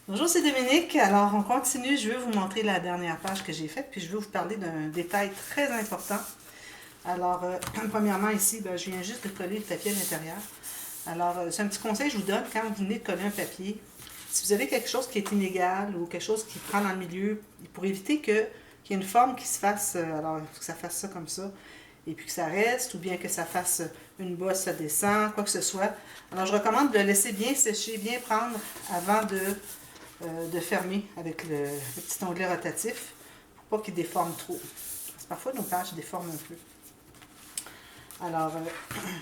Bonjour, c'est Dominique. Alors, on continue. Je vais vous montrer la dernière page que j'ai faite, puis je vais vous parler d'un détail très important. Alors, premièrement, ici, je viens juste de coller le papier à l'intérieur. Alors, c'est un petit conseil que je vous donne quand vous venez de coller un papier. Si vous avez quelque chose qui est inégal ou quelque chose qui prend dans le milieu, pour éviter qu'il y ait une forme qui se fasse, alors il faut que ça fasse ça comme ça, et puis que ça reste, ou bien que ça fasse une bosse, ça descend, quoi que ce soit. Alors, je recommande de le laisser bien sécher, bien prendre avant de fermer avec le petit onglet rotatif pour pas qu'il déforme trop. Parce que parfois, nos pages déforment un peu. Alors,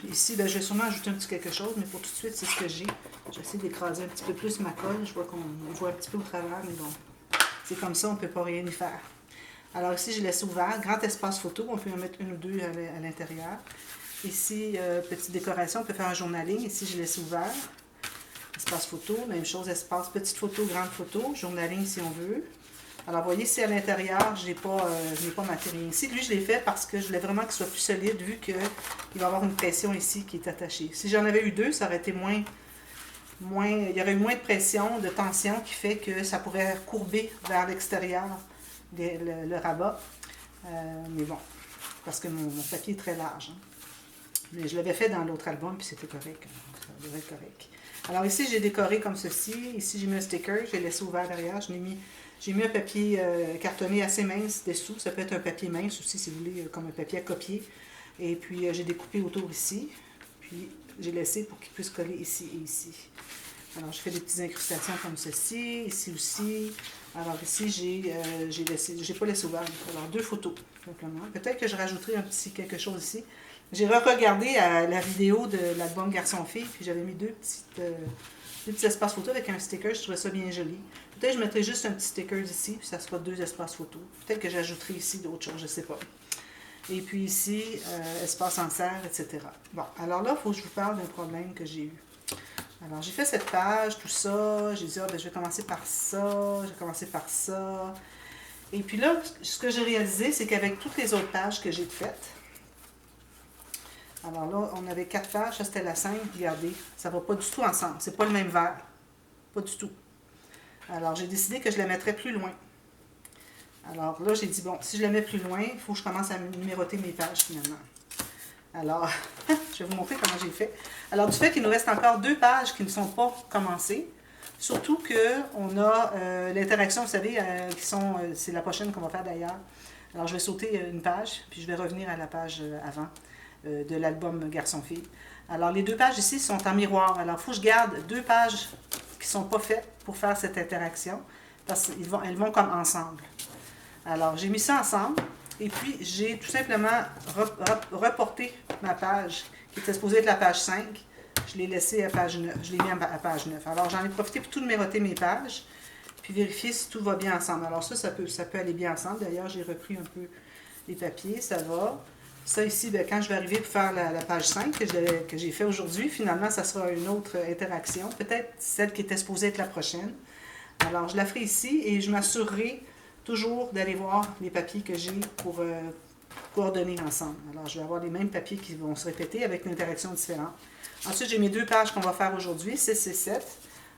ici, je vais sûrement ajouter un petit quelque chose, mais pour tout de suite, c'est ce que j'ai. J'essaie d'écraser un petit peu plus ma colle. Je vois qu'on voit un petit peu au travers, mais bon, c'est comme ça, on ne peut pas rien y faire. Alors ici, je laisse ouvert. Grand espace photo, on peut en mettre une ou deux à l'intérieur. Ici, petite décoration, on peut faire un journaling. Ici, je laisse ouvert. Espace photo, même chose, espace petite photo, grande photo, journaling si on veut. Alors, vous voyez, ici à l'intérieur, je n'ai pas matériel. Ici, lui, je l'ai fait parce que je voulais vraiment qu'il soit plus solide, vu qu'il va y avoir une pression ici qui est attachée. Si j'en avais eu deux, ça aurait été il y aurait eu moins de pression, de tension, qui fait que ça pourrait courber vers l'extérieur, le rabat. Mais bon, parce que mon papier est très large. Hein. Mais je l'avais fait dans l'autre album, puis c'était correct. Ça devrait être correct. Alors ici, j'ai décoré comme ceci. Ici, j'ai mis un sticker, j'ai laissé ouvert derrière. J'ai mis un papier cartonné assez mince dessous. Ça peut être un papier mince aussi, si vous voulez, comme un papier à copier. Et puis, j'ai découpé autour ici. Puis, j'ai laissé pour qu'il puisse coller ici et ici. Alors, je fais des petites incrustations comme ceci, ici aussi. Alors, ici, j'ai pas laissé ouvert. Alors, deux photos, simplement. Peut-être que je rajouterai un petit quelque chose ici. J'ai re-regardé la vidéo de l'album Garçon-Fille, puis j'avais mis deux petits espaces photos avec un sticker. Je trouvais ça bien joli. Peut-être que je mettrai juste un petit sticker ici, puis ça sera deux espaces photos. Peut-être que j'ajouterai ici d'autres choses, je ne sais pas. Et puis ici, espace en serre, etc. Bon, alors là, il faut que je vous parle d'un problème que j'ai eu. Alors, j'ai fait cette page, tout ça. J'ai dit, je vais commencer par ça. J'ai commencé par ça. Et puis là, ce que j'ai réalisé, c'est qu'avec toutes les autres pages que j'ai faites, alors là, on avait 4 pages, ça c'était la 5, regardez, ça ne va pas du tout ensemble, c'est pas le même vert, pas du tout. Alors j'ai décidé que je la mettrais plus loin. Alors là, j'ai dit, bon, si je la mets plus loin, il faut que je commence à numéroter mes pages finalement. Alors, je vais vous montrer comment j'ai fait. Alors du fait qu'il nous reste encore 2 pages qui ne sont pas commencées, surtout qu'on a l'interaction, vous savez, c'est la prochaine qu'on va faire d'ailleurs. Alors je vais sauter une page, puis je vais revenir à la page avant de l'album Garçon-Fille. Alors, les 2 pages ici sont en miroir. Alors, il faut que je garde 2 pages qui ne sont pas faites pour faire cette interaction, parce qu'elles vont comme ensemble. Alors, j'ai mis ça ensemble, et puis j'ai tout simplement reporté ma page, qui était supposée être la page 5. Je l'ai laissée à page 9. Je l'ai mis à page 9. Alors, j'en ai profité pour tout numéroter mes pages, puis vérifier si tout va bien ensemble. Alors, ça peut aller bien ensemble. D'ailleurs, j'ai repris un peu les papiers, ça va. Ça ici, quand je vais arriver pour faire la page 5 que j'ai fait aujourd'hui, finalement, ça sera une autre interaction, peut-être celle qui était supposée être la prochaine. Alors, je la ferai ici et je m'assurerai toujours d'aller voir les papiers que j'ai pour coordonner ensemble. Alors, je vais avoir les mêmes papiers qui vont se répéter avec une interaction différente. Ensuite, j'ai mes 2 pages qu'on va faire aujourd'hui, 6 et 7.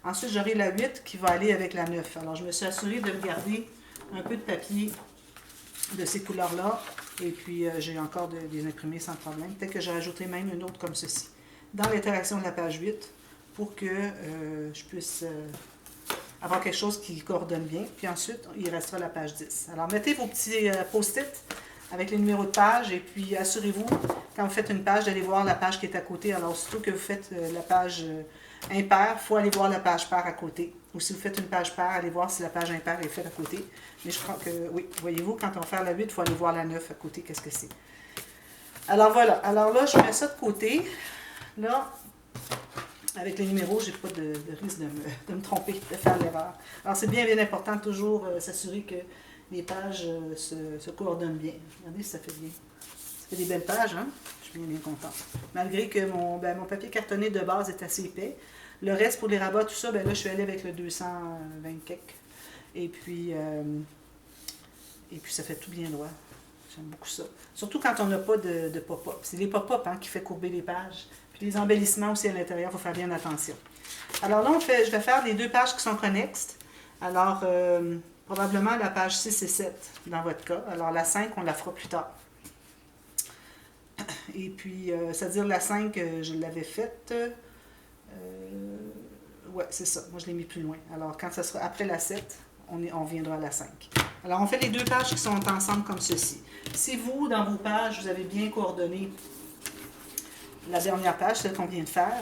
Ensuite, j'aurai la 8 qui va aller avec la 9. Alors, je me suis assurée de garder un peu de papier de ces couleurs-là. Et puis, j'ai encore des imprimés sans problème. Peut-être que je rajouterai même une autre comme ceci, dans l'interaction de la page 8, pour que je puisse avoir quelque chose qui coordonne bien. Puis ensuite, il restera la page 10. Alors, mettez vos petits post-it avec les numéros de page, et puis assurez-vous, quand vous faites une page, d'aller voir la page qui est à côté. Alors, surtout que vous faites la page impaire, il faut aller voir la page paire à côté. Ou si vous faites une page paire, allez voir si la page impaire est faite à côté. Mais je crois que, oui, voyez-vous, quand on va faire la 8, il faut aller voir la 9 à côté, qu'est-ce que c'est. Alors voilà, alors là, je mets ça de côté. Là, avec les numéros, j'ai pas de risque de me tromper, de faire l'erreur. Alors c'est bien, bien important, toujours s'assurer que les pages se coordonnent bien. Regardez si ça fait bien. Ça fait des belles pages, hein? Je suis bien, bien contente. Malgré que mon papier cartonné de base est assez épais. Le reste, pour les rabats, tout ça, là, je suis allée avec le 220 quelques. Et puis, ça fait tout bien droit. J'aime beaucoup ça. Surtout quand on n'a pas de pop-up. C'est les pop-up qui fait courber les pages. Puis les embellissements aussi à l'intérieur, il faut faire bien attention. Alors là, je vais faire les 2 pages qui sont connexes. Alors, probablement la page 6 et 7 dans votre cas. Alors, la 5, on la fera plus tard. Et puis, c'est-à-dire la 5, je l'avais faite. Ouais, c'est ça. Moi, je l'ai mis plus loin. Alors, quand ça sera après la 7, on viendra à la 5. Alors, on fait les deux pages qui sont ensemble comme ceci. Si vous, dans vos pages, vous avez bien coordonné la dernière page, celle qu'on vient de faire,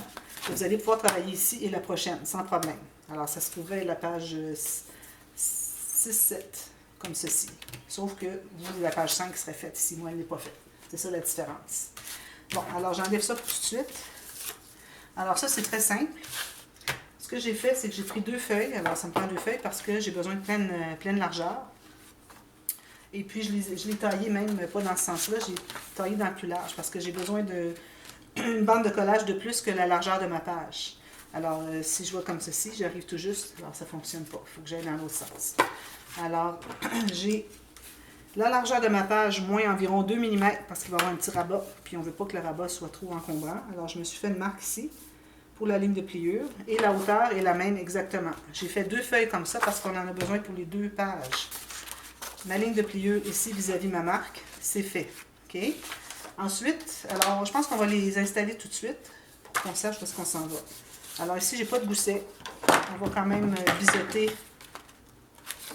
vous allez pouvoir travailler ici et la prochaine, sans problème. Alors, ça se trouverait la page 6-7, comme ceci. Sauf que vous, la page 5 serait faite ici. Moi, elle n'est pas faite. C'est ça la différence. Bon, alors j'enlève ça tout de suite. Alors ça, c'est très simple. Ce que j'ai fait, c'est que j'ai pris 2 feuilles. Alors, ça me prend 2 feuilles parce que j'ai besoin de pleine largeur. Et puis, je l'ai taillé même pas dans ce sens-là. J'ai taillé dans le plus large parce que j'ai besoin d'une bande de collage de plus que la largeur de ma page. Alors, si je vois comme ceci, j'arrive tout juste. Alors, ça ne fonctionne pas. Il faut que j'aille dans l'autre sens. Alors, j'ai la largeur de ma page moins environ 2 mm parce qu'il va y avoir un petit rabat. Puis, on ne veut pas que le rabat soit trop encombrant. Alors, je me suis fait une marque ici pour la ligne de pliure. Et la hauteur est la même exactement. J'ai fait 2 feuilles comme ça parce qu'on en a besoin pour les 2 pages. Ma ligne de pliure ici vis-à-vis ma marque, c'est fait. OK? Ensuite, alors je pense qu'on va les installer tout de suite pour qu'on sache où est-ce qu'on s'en va. Alors ici, j'ai pas de gousset. On va quand même biseauter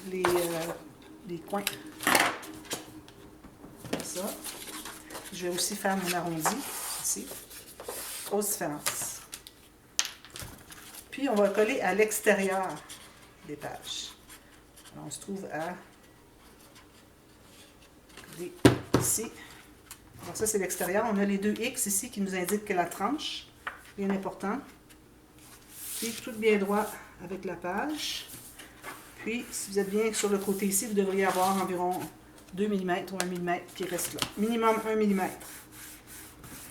les coins. Comme ça. Je vais aussi faire mon arrondi ici. Grosse différence. Puis on va coller à l'extérieur des pages. Alors, on se trouve à ici. Donc ça, c'est l'extérieur. On a les 2 X ici qui nous indiquent que la tranche, bien important. Puis tout bien droit avec la page. Puis, si vous êtes bien sur le côté ici, vous devriez avoir environ 2 mm ou 1 mm qui reste là. Minimum 1 mm.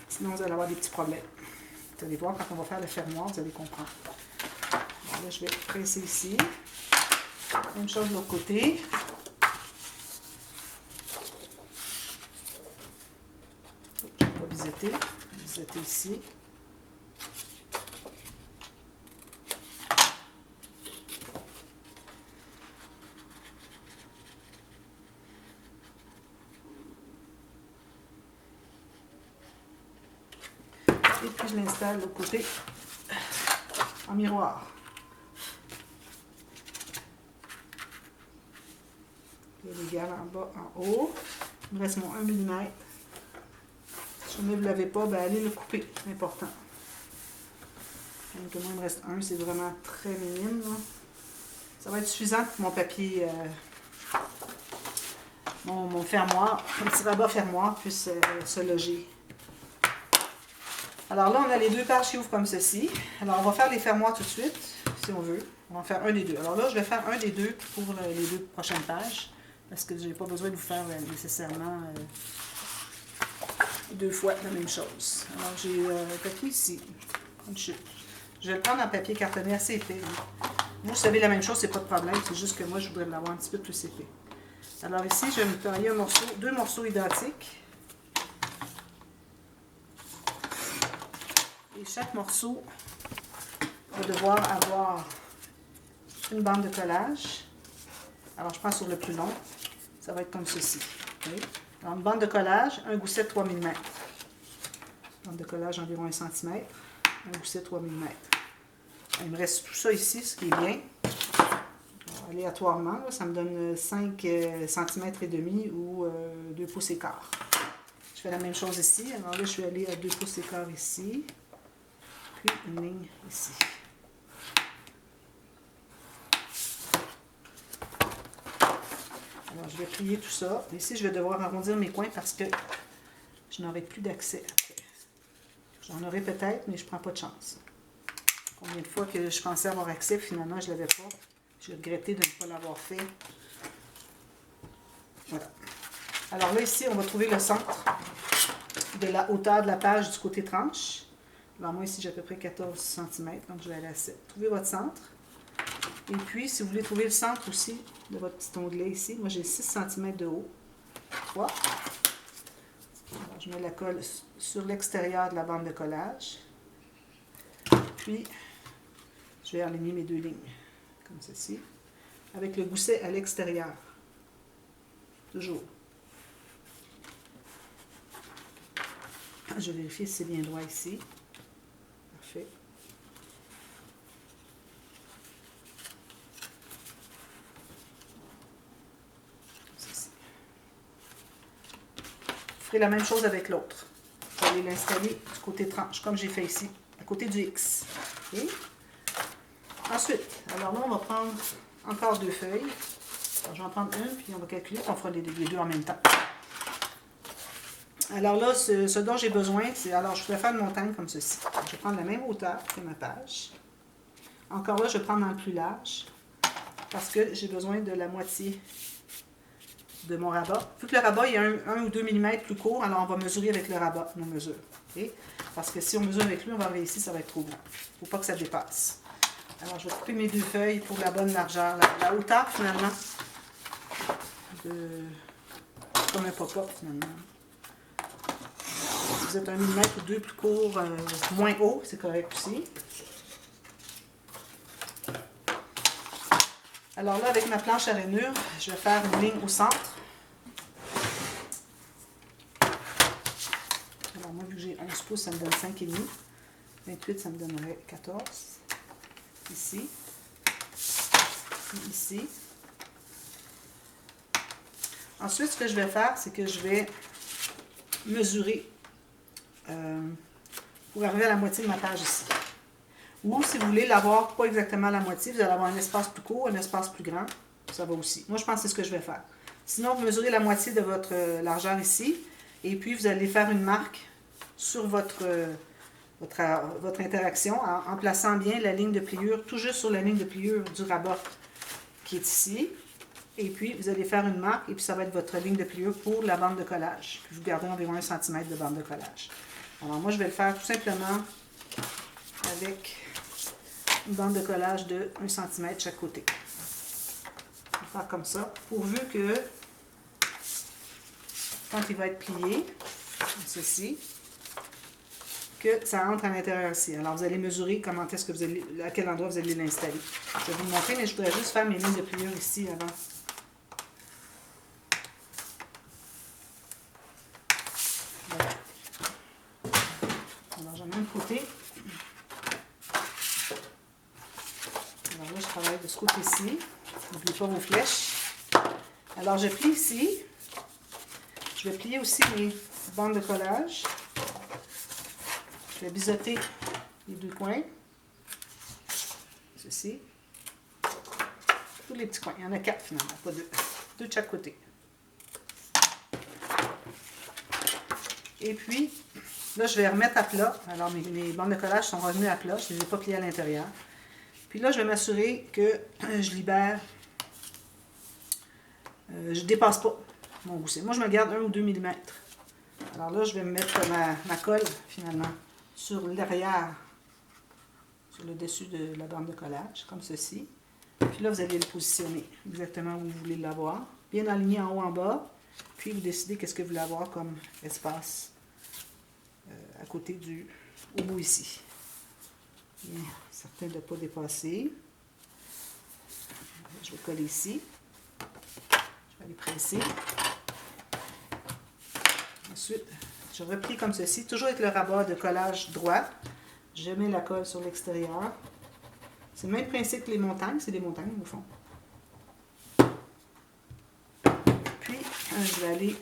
Sinon, vous allez avoir des petits problèmes. Vous allez voir, quand on va faire le fermoir, vous allez comprendre. Bon, là, je vais presser ici. Même chose de l'autre côté. Je ne vais pas biseauter ici. Et puis je l'installe de l'autre côté en miroir. Il y a l'égal en bas, en haut. Il me reste mon 1 mm. Si jamais vous ne l'avez pas, ben allez le couper, c'est important. Donc, moi, il me reste 1, c'est vraiment très minime. Là. Ça va être suffisant pour mon papier, mon fermoir, mon petit rabat fermoir puisse se loger. Alors là, on a les 2 pages qui ouvrent comme ceci. Alors, on va faire les fermoirs tout de suite, si on veut. On va en faire un des 2. Alors là, je vais faire un des 2 pour les 2 prochaines pages, parce que je n'ai pas besoin de vous faire nécessairement 2 fois la même chose. Alors, j'ai le papier ici, une chute. Je vais le prendre en papier cartonné assez épais. Vous savez la même chose, c'est pas de problème, c'est juste que moi, je voudrais l'avoir un petit peu plus épais. Alors ici, je vais me tailler 2 morceaux identiques. Et chaque morceau va devoir avoir une bande de collage. Alors, je prends sur le plus long. Ça va être comme ceci. Okay? Alors, une bande de collage, un gousset de 3 mm. Bande de collage environ 1 cm. Un gousset de 3 mm. Il me reste tout ça ici, ce qui est bien. Alors, aléatoirement, là, ça me donne 5 cm et demi ou 2 pouces et quart. Je fais la même chose ici. Alors là, je suis allée à 2 pouces et quart ici. Puis une ligne ici. Alors, je vais plier tout ça. Ici, je vais devoir arrondir mes coins parce que je n'aurai plus d'accès après. J'en aurai peut-être, mais je ne prends pas de chance. Combien de fois que je pensais avoir accès, finalement, je ne l'avais pas. J'ai regretté de ne pas l'avoir fait. Voilà. Alors là, ici, on va trouver le centre de la hauteur de la page du côté tranche. Alors moi, ici, j'ai à peu près 14 cm, donc je vais aller à 7. Trouvez votre centre. Et puis, si vous voulez trouver le centre aussi de votre petit onglet ici, moi, j'ai 6 cm de haut. 3. Alors, je mets la colle sur l'extérieur de la bande de collage. Puis, je vais aligner mes 2 lignes, comme ceci. avec le gousset à l'extérieur. Toujours. Je vais vérifier si c'est bien droit ici. Parfait. Vous ferez la même chose avec l'autre. Vous allez l'installer du côté tranche, comme j'ai fait ici, à côté du X. Okay? Ensuite, alors là, on va prendre encore 2 feuilles. Alors, je vais en prendre une, puis on va calculer qu'on fera les deux en même temps. Alors là, ce dont j'ai besoin, c'est... Alors, je vais faire une montagne comme ceci. Je vais prendre la même hauteur que ma page. Encore là, je vais prendre dans le plus large, parce que j'ai besoin de la moitié de mon rabat. Vu que le rabat est 1 ou 2 mm plus court, alors on va mesurer avec le rabat, nos mesures. Okay? Parce que si on mesure avec lui, on va arriver ici, ça va être trop grand. Il ne faut pas que ça dépasse. Alors, je vais couper mes 2 feuilles pour la bonne largeur. La hauteur, finalement, comme un pop-up, finalement. Si vous êtes 1 mm ou 2 plus court, moins haut, c'est correct aussi. Alors là, avec ma planche à rainure, je vais faire une ligne au centre. Alors moi, vu que j'ai 11 pouces, ça me donne 5,5. 28, ça me donnerait 14. Ici. Et ici. Ensuite, ce que je vais faire, c'est que je vais mesurer pour arriver à la moitié de ma page ici. Ou si vous voulez l'avoir pas exactement à la moitié, vous allez avoir un espace plus court, un espace plus grand. Ça va aussi. Moi, je pense que c'est ce que je vais faire. Sinon, vous mesurez la moitié de votre largeur ici. Et puis, vous allez faire une marque sur votre interaction en plaçant bien la ligne de pliure tout juste sur la ligne de pliure du rabat qui est ici. Et puis, vous allez faire une marque et puis ça va être votre ligne de pliure pour la bande de collage. Puis, vous gardez environ 1 cm de bande de collage. Alors, moi, je vais le faire tout simplement avec une bande de collage de 1 cm chaque côté. Je vais faire comme ça, pourvu que quand il va être plié, comme ceci, que ça entre à l'intérieur ici. Alors, vous allez mesurer comment est-ce que vous allez, à quel endroit vous allez l'installer. Je vais vous le montrer, mais je voudrais juste faire mes lignes de pliure ici avant. Voilà. Alors, j'en ai un côté. Alors là, je travaille de ce côté-ci. N'oubliez pas vos flèches. Alors, je plie ici. Je vais plier aussi mes bandes de collage. Je vais biseauter les 2 coins. Ceci. Tous les petits coins. Il y en a 4 finalement, pas 2. 2 de chaque côté. Et puis, là, je vais remettre à plat. Alors, mes bandes de collage sont revenues à plat. Je ne les ai pas pliées à l'intérieur. Puis là, je vais m'assurer que je libère. Je ne dépasse pas mon gousset. Moi, je me garde 1 ou 2 mm. Alors là, je vais me mettre ma colle, finalement, sur l'arrière, sur le dessus de la bande de collage, comme ceci. Puis là, vous allez le positionner exactement où vous voulez l'avoir. Bien aligné en haut, en bas. Puis vous décidez qu'est-ce que vous voulez avoir comme espace à côté au bout ici. Bien, certain de ne pas dépasser. Je vais coller ici. Je vais aller presser. Ensuite, je replie comme ceci, toujours avec le rabat de collage droit. Je mets la colle sur l'extérieur. C'est le même principe que les montagnes, c'est des montagnes au fond. Puis, je vais aller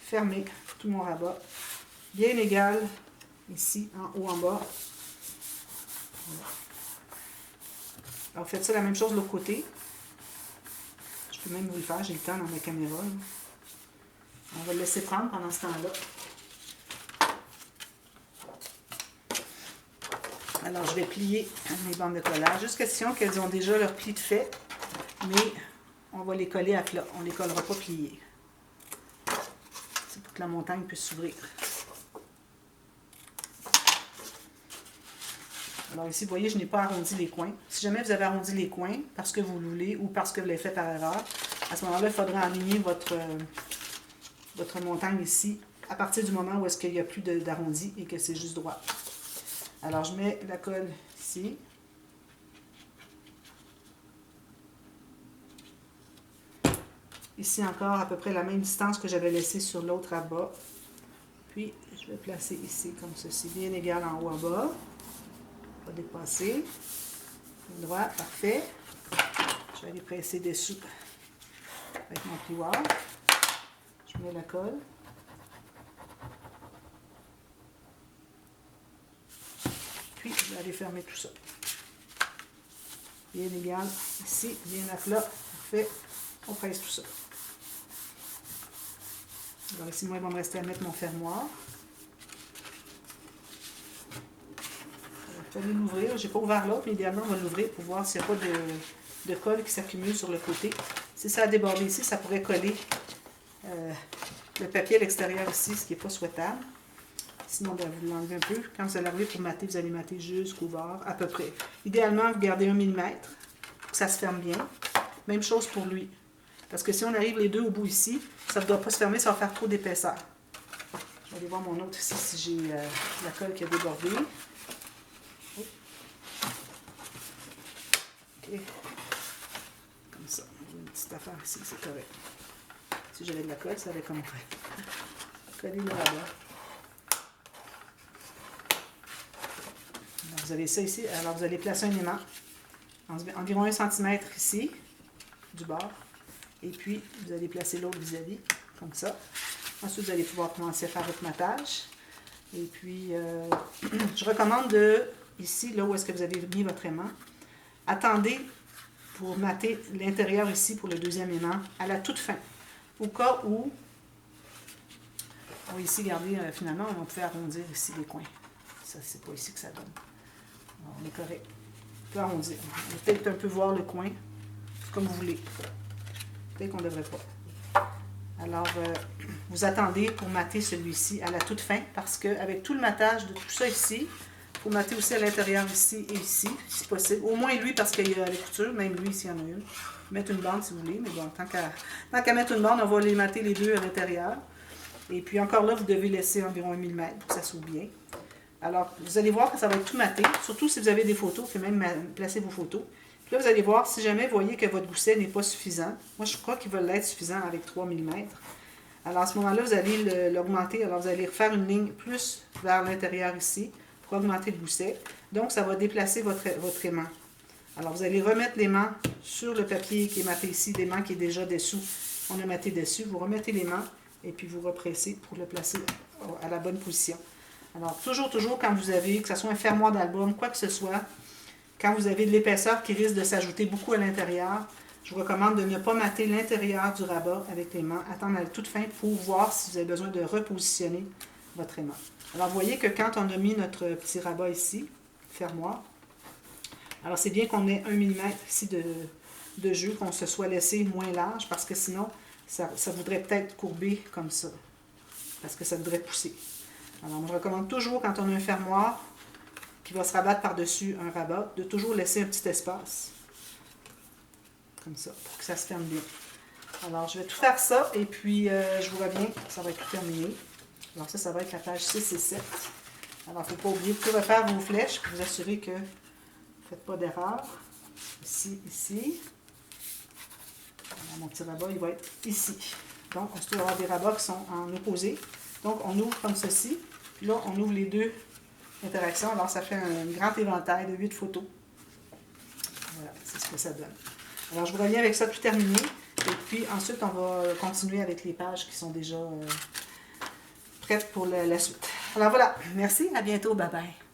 fermer tout mon rabat, bien égal, ici, en haut, en bas. Voilà. Alors, faites ça la même chose de l'autre côté. Je peux même vous le faire, j'ai le temps dans ma caméra. Là. On va le laisser prendre pendant ce temps-là. Alors, je vais plier mes bandes de collage. Juste question qu'elles ont déjà leur pli de fait, mais on va les coller à plat. On ne les collera pas pliés. C'est pour que la montagne puisse s'ouvrir. Alors ici, vous voyez, je n'ai pas arrondi les coins. Si jamais vous avez arrondi les coins, parce que vous le voulez ou parce que vous l'avez fait par erreur, à ce moment-là, il faudra aligner votre montagne ici, à partir du moment où est-ce qu'il n'y a plus d'arrondi et que c'est juste droit. Alors, je mets la colle ici. Ici encore, à peu près la même distance que j'avais laissée sur l'autre rabat. Puis, je vais placer ici comme ceci, bien égal en haut en bas. Pas dépasser. Droit, parfait. Je vais aller presser dessous avec mon plioir. Je mets la colle. Puis, je vais aller fermer tout ça. Bien égal ici, bien à plat. Parfait. On presse tout ça. Alors ici, moi, il va me rester à mettre mon fermoir. Je vais aller l'ouvrir. Je n'ai pas ouvert l'autre, mais idéalement, on va l'ouvrir pour voir s'il n'y a pas de colle qui s'accumule sur le côté. Si ça a débordé ici, ça pourrait coller le papier à l'extérieur ici, ce qui n'est pas souhaitable. Sinon, vous l'enlevez un peu. Quand vous allez arriver pour mater, vous allez mater jusqu'au bord, à peu près. Idéalement, vous gardez 1 mm pour que ça se ferme bien. Même chose pour lui. Parce que si on arrive les deux au bout ici, ça ne doit pas se fermer, ça va faire trop d'épaisseur. Je vais aller voir mon autre ici si j'ai la colle qui a débordé. OK. Comme ça. J'ai une petite affaire ici, c'est correct. Si j'avais de la colle, ça allait comme coller là-bas. Vous avez ça ici. Alors, vous allez placer un aimant, environ 1 cm ici, du bord. Et puis, vous allez placer l'autre vis-à-vis, comme ça. Ensuite, vous allez pouvoir commencer à faire votre matage. Et puis, je recommande ici, là où est-ce que vous avez mis votre aimant, attendez pour mater l'intérieur ici pour le deuxième aimant à la toute fin. Au cas où, on va ici garder, finalement, on va pouvoir arrondir ici les coins. Ça, c'est pas ici que ça donne. Alors, on est correct. On peut arrondir. On va peut-être un peu voir le coin, comme vous voulez. Peut-être qu'on ne devrait pas. Alors, vous attendez pour mater celui-ci à la toute fin, parce qu'avec tout le matage de tout ça ici, il faut mater aussi à l'intérieur ici et ici, si possible. Au moins lui, parce qu'il y a les coutures, même lui, s'il y en a une. Mettre une bande si vous voulez, mais bon, tant qu'à mettre une bande, on va les mater les deux à l'intérieur. Et puis encore là, vous devez laisser environ 1 mm pour que ça s'ouvre bien. Alors, vous allez voir que ça va être tout maté, surtout si vous avez des photos, vous pouvez même placer vos photos. Puis là, vous allez voir, si jamais vous voyez que votre gousset n'est pas suffisant, moi je crois qu'il va l'être suffisant avec 3 mm. Alors à ce moment-là, vous allez l'augmenter, alors vous allez refaire une ligne plus vers l'intérieur ici, pour augmenter le gousset. Donc, ça va déplacer votre aimant. Alors, vous allez remettre l'aimant sur le papier qui est maté ici, l'aimant qui est déjà dessous. On a maté dessus, vous remettez l'aimant et puis vous repressez pour le placer à la bonne position. Alors, toujours, quand vous avez, que ce soit un fermoir d'album, quoi que ce soit, quand vous avez de l'épaisseur qui risque de s'ajouter beaucoup à l'intérieur, je vous recommande de ne pas mater l'intérieur du rabat avec l'aimant. Attendre à la toute fin pour voir si vous avez besoin de repositionner votre aimant. Alors, vous voyez que quand on a mis notre petit rabat ici, fermoir, alors c'est bien qu'on ait 1 mm ici de jeu, qu'on se soit laissé moins large, parce que sinon, ça voudrait peut-être courber comme ça, parce que ça voudrait pousser. Alors, on recommande toujours, quand on a un fermoir qui va se rabattre par-dessus un rabat, de toujours laisser un petit espace, comme ça, pour que ça se ferme bien. Alors, je vais tout faire ça, et puis je vous reviens, ça va être tout terminé. Alors ça va être la page 6 et 7. Alors, il ne faut pas oublier de refaire vos flèches, pour vous assurer que vous ne faites pas d'erreur. Ici, ici. Alors, mon petit rabat, il va être ici. Donc, on se trouve avoir des rabats qui sont en opposé. Donc, on ouvre comme ceci. Puis là, on ouvre les deux interactions. Alors, ça fait un grand éventail de 8 photos. Voilà, c'est ce que ça donne. Alors, je vous reviens avec ça tout terminé. Et puis, ensuite, on va continuer avec les pages qui sont déjà prêtes pour la suite. Alors, voilà. Merci. À bientôt. Bye bye.